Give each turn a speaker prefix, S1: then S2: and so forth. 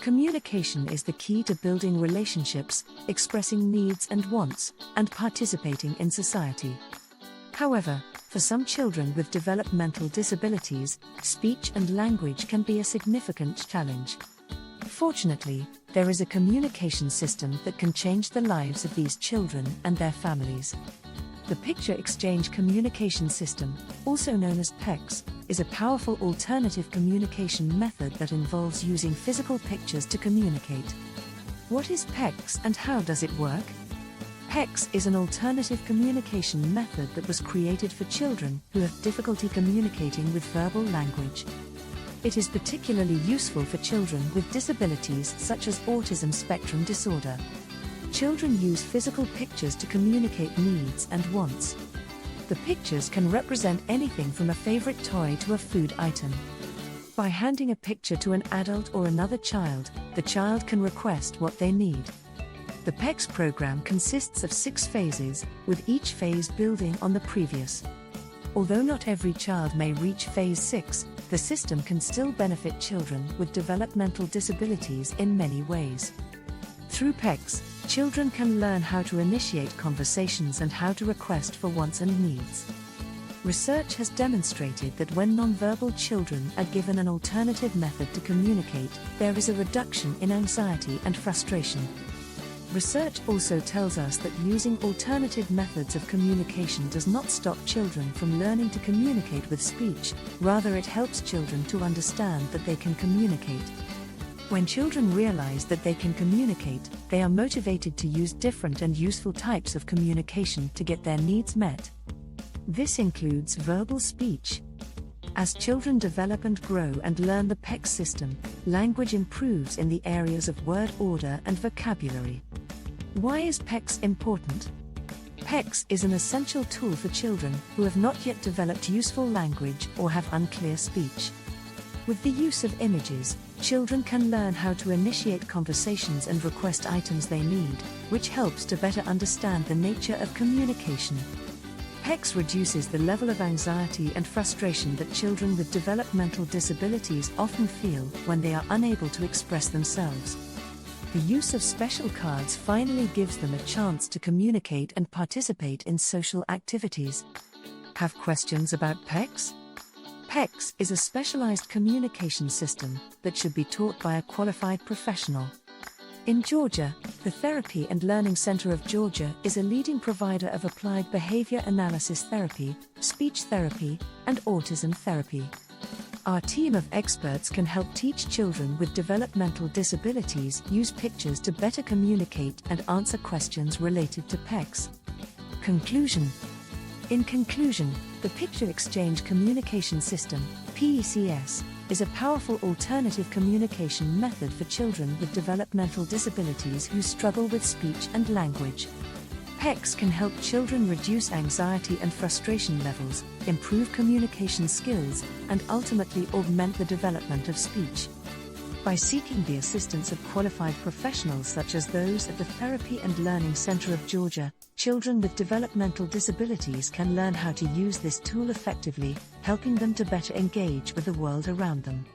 S1: Communication is the key to building relationships, expressing needs and wants, and participating in society. However, for some children with developmental disabilities, speech and language can be a significant challenge. Fortunately, there is a communication system that can change the lives of these children and their families. The Picture Exchange Communication System, also known as PECS, is a powerful alternative communication method that involves using physical pictures to communicate. What is PECS and how does it work? PECS is an alternative communication method that was created for children who have difficulty communicating with verbal language. It is particularly useful for children with disabilities such as Autism Spectrum Disorder. Children use physical pictures to communicate needs and wants. The pictures can represent anything from a favorite toy to a food item. By handing a picture to an adult or another child, the child can request what they need. The PECS program consists of 6 phases, with each phase building on the previous. Although not every child may reach phase 6, the system can still benefit children with developmental disabilities in many ways. Through PECS, children can learn how to initiate conversations and how to request for wants and needs. Research has demonstrated that when nonverbal children are given an alternative method to communicate, there is a reduction in anxiety and frustration. Research also tells us that using alternative methods of communication does not stop children from learning to communicate with speech, rather it helps children to understand that they can communicate. When children realize that they can communicate, they are motivated to use different and useful types of communication to get their needs met. This includes verbal speech. As children develop and grow and learn the PECS system, language improves in the areas of word order and vocabulary. Why is PECS important? PECS is an essential tool for children who have not yet developed useful language or have unclear speech. With the use of images, children can learn how to initiate conversations and request items they need, which helps to better understand the nature of communication. PECS reduces the level of anxiety and frustration that children with developmental disabilities often feel when they are unable to express themselves. The use of special cards finally gives them a chance to communicate and participate in social activities. Have questions about PECS? PECS is a specialized communication system that should be taught by a qualified professional. In Georgia, the Therapy and Learning Center of Georgia is a leading provider of applied behavior analysis therapy, speech therapy, and autism therapy. Our team of experts can help teach children with developmental disabilities use pictures to better communicate and answer questions related to PECS. Conclusion. In conclusion, the Picture Exchange Communication System, PECS, is a powerful alternative communication method for children with developmental disabilities who struggle with speech and language. PECS can help children reduce anxiety and frustration levels, improve communication skills, and ultimately augment the development of speech. By seeking the assistance of qualified professionals such as those at the Therapy and Learning Center of Georgia, children with developmental disabilities can learn how to use this tool effectively, helping them to better engage with the world around them.